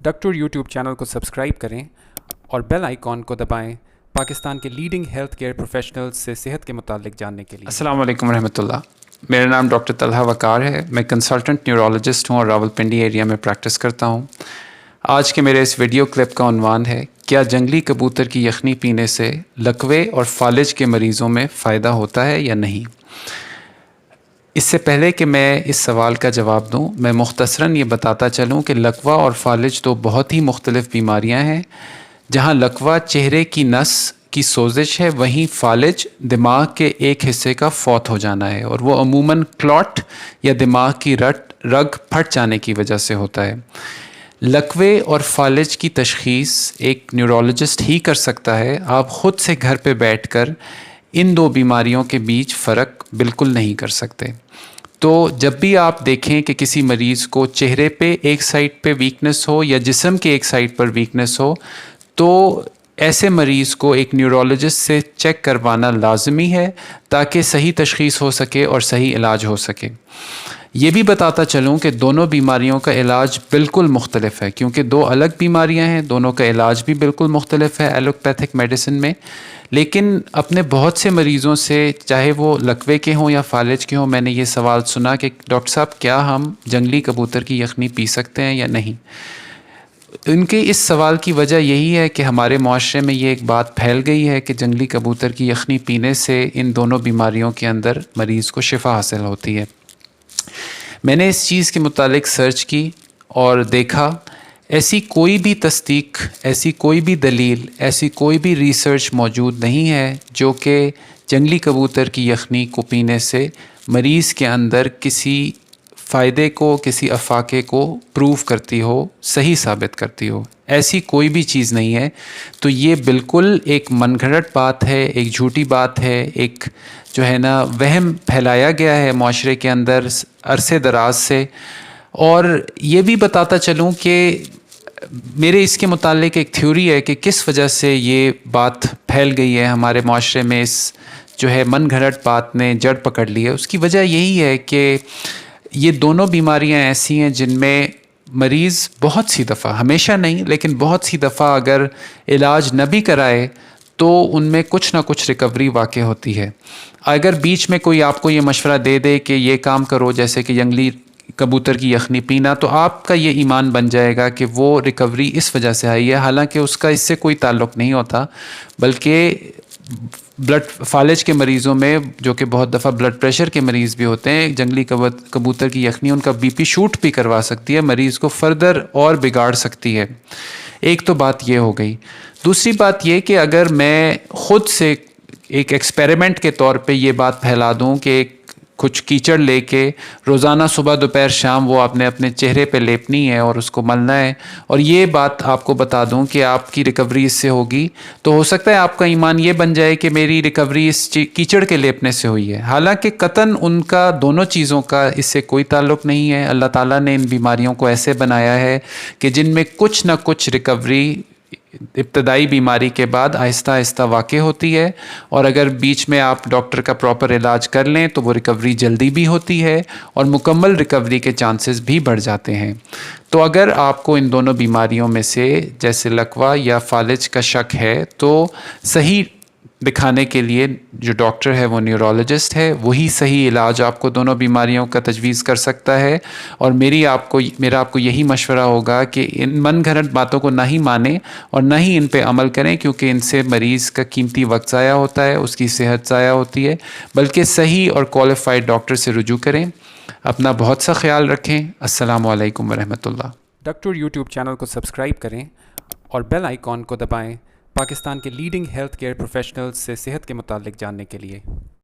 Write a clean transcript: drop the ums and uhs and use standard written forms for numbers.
Doctor YouTube channel کو subscribe کریں اور بیل آئیکن کو دبائیں پاکستان کے لیڈنگ ہیلتھ کیئر پروفیشنلز سے صحت کے متعلق جاننے کے لیے۔ السلام علیکم ورحمۃ اللہ۔ میرا نام ڈاکٹر طلحہ وقار ہے، میں کنسلٹنٹ نیورولوجسٹ ہوں اور راولپنڈی ایریا میں پریکٹس کرتا ہوں۔ آج کے میرے اس ویڈیو کلپ کا عنوان ہے کیا جنگلی کبوتر کی یخنی پینے سے لکوے اور فالج کے مریضوں میں فائدہ ہوتا ہے یا نہیں۔ اس سے پہلے کہ میں اس سوال کا جواب دوں، میں مختصراً یہ بتاتا چلوں کہ لکوہ اور فالج دو بہت ہی مختلف بیماریاں ہیں۔ جہاں لکوہ چہرے کی نس کی سوزش ہے، وہیں فالج دماغ کے ایک حصے کا فوت ہو جانا ہے، اور وہ عموماً کلاٹ یا دماغ کی رگ پھٹ جانے کی وجہ سے ہوتا ہے۔ لکوے اور فالج کی تشخیص ایک نیورولوجسٹ ہی کر سکتا ہے۔ آپ خود سے گھر پہ بیٹھ کر ان دو بیماریوں کے بیچ فرق بالکل نہیں کر سکتے۔ تو جب بھی آپ دیکھیں کہ کسی مریض کو چہرے پہ ایک سائڈ پہ ویکنس ہو یا جسم کے ایک سائڈ پر ویکنس ہو، تو ایسے مریض کو ایک نیورولوجسٹ سے چیک کروانا لازمی ہے تاکہ صحیح تشخیص ہو سکے اور صحیح علاج ہو سکے۔ یہ بھی بتاتا چلوں کہ دونوں بیماریوں کا علاج بالکل مختلف ہے، کیونکہ دو الگ بیماریاں ہیں، دونوں کا علاج بھی بالکل مختلف ہے ایلوپیتھک میڈیسن میں۔ لیکن اپنے بہت سے مریضوں سے، چاہے وہ لکوے کے ہوں یا فالج کے ہوں، میں نے یہ سوال سنا کہ ڈاکٹر صاحب کیا ہم جنگلی کبوتر کی یخنی پی سکتے ہیں یا نہیں۔ ان کے اس سوال کی وجہ یہی ہے کہ ہمارے معاشرے میں یہ ایک بات پھیل گئی ہے کہ جنگلی کبوتر کی یخنی پینے سے ان دونوں بیماریوں کے اندر مریض کو شفا حاصل ہوتی ہے۔ میں نے اس چیز کے متعلق سرچ کی اور دیکھا، ایسی کوئی بھی تصدیق، ایسی کوئی بھی دلیل، ایسی کوئی بھی ریسرچ موجود نہیں ہے جو کہ جنگلی کبوتر کی یخنی کو پینے سے مریض کے اندر کسی فائدے کو، کسی افاقے کو پروف کرتی ہو، صحیح ثابت کرتی ہو۔ ایسی کوئی بھی چیز نہیں ہے۔ تو یہ بالکل ایک من گھڑت بات ہے، ایک جھوٹی بات ہے، ایک جو ہے نا وہم پھیلایا گیا ہے معاشرے کے اندر عرصے دراز سے۔ اور یہ بھی بتاتا چلوں کہ میرے اس کے متعلق ایک تھیوری ہے کہ کس وجہ سے یہ بات پھیل گئی ہے ہمارے معاشرے میں، اس جو ہے من گھڑت بات نے جڑ پکڑ لی ہے۔ اس کی وجہ یہی ہے کہ یہ دونوں بیماریاں ایسی ہیں جن میں مریض بہت سی دفعہ، ہمیشہ نہیں لیکن بہت سی دفعہ اگر علاج نہ بھی کرائے تو ان میں کچھ نہ کچھ ریکوری واقع ہوتی ہے۔ اگر بیچ میں کوئی آپ کو یہ مشورہ دے دے کہ یہ کام کرو، جیسے کہ جنگلی کبوتر کی یخنی پینا، تو آپ کا یہ ایمان بن جائے گا کہ وہ ریکوری اس وجہ سے آئی ہے، حالانکہ اس کا اس سے کوئی تعلق نہیں ہوتا، بلکہ فالج کے مریضوں میں، جو کہ بہت دفعہ بلڈ پریشر کے مریض بھی ہوتے ہیں، جنگلی کبوتر کی یخنی ان کا بی پی شوٹ بھی کروا سکتی ہے، مریض کو فردر اور بگاڑ سکتی ہے۔ ایک تو بات یہ ہو گئی۔ دوسری بات یہ کہ اگر میں خود سے ایک ایکسپیریمنٹ کے طور پہ یہ بات پھیلا دوں کہ کچھ کیچڑ لے کے روزانہ صبح دوپہر شام وہ آپ نے اپنے چہرے پہ لیپنی ہے اور اس کو ملنا ہے، اور یہ بات آپ کو بتا دوں کہ آپ کی ریکوری اس سے ہوگی، تو ہو سکتا ہے آپ کا ایمان یہ بن جائے کہ میری ریکوری اس کیچڑ کے لیپنے سے ہوئی ہے، حالانکہ قطعاً ان کا دونوں چیزوں کا اس سے کوئی تعلق نہیں ہے۔ اللہ تعالیٰ نے ان بیماریوں کو ایسے بنایا ہے کہ جن میں کچھ نہ کچھ ریکوری ابتدائی بیماری کے بعد آہستہ آہستہ واقع ہوتی ہے، اور اگر بیچ میں آپ ڈاکٹر کا پراپر علاج کر لیں تو وہ ریکوری جلدی بھی ہوتی ہے اور مکمل ریکوری کے چانسز بھی بڑھ جاتے ہیں۔ تو اگر آپ کو ان دونوں بیماریوں میں سے جیسے لکوہ یا فالج کا شک ہے تو صحیح دکھانے کے لیے جو ڈاکٹر ہے وہ نیورولوجسٹ ہے، وہی صحیح علاج آپ کو دونوں بیماریوں کا تجویز کر سکتا ہے۔ اور میرا آپ کو یہی مشورہ ہوگا کہ ان من گھڑت باتوں کو نہ ہی مانیں اور نہ ہی ان پہ عمل کریں، کیونکہ ان سے مریض کا قیمتی وقت ضائع ہوتا ہے، اس کی صحت ضائع ہوتی ہے، بلکہ صحیح اور کوالیفائڈ ڈاکٹر سے رجوع کریں۔ اپنا بہت سا خیال رکھیں۔ السلام علیکم ورحمۃ اللہ۔ ڈاکٹر یوٹیوب چینل کو سبسکرائب کریں اور بیل آئیکن کو دبائیں پاکستان کے لیڈنگ ہیلتھ کیئر پروفیشنلز سے صحت کے متعلق جاننے کے لیے۔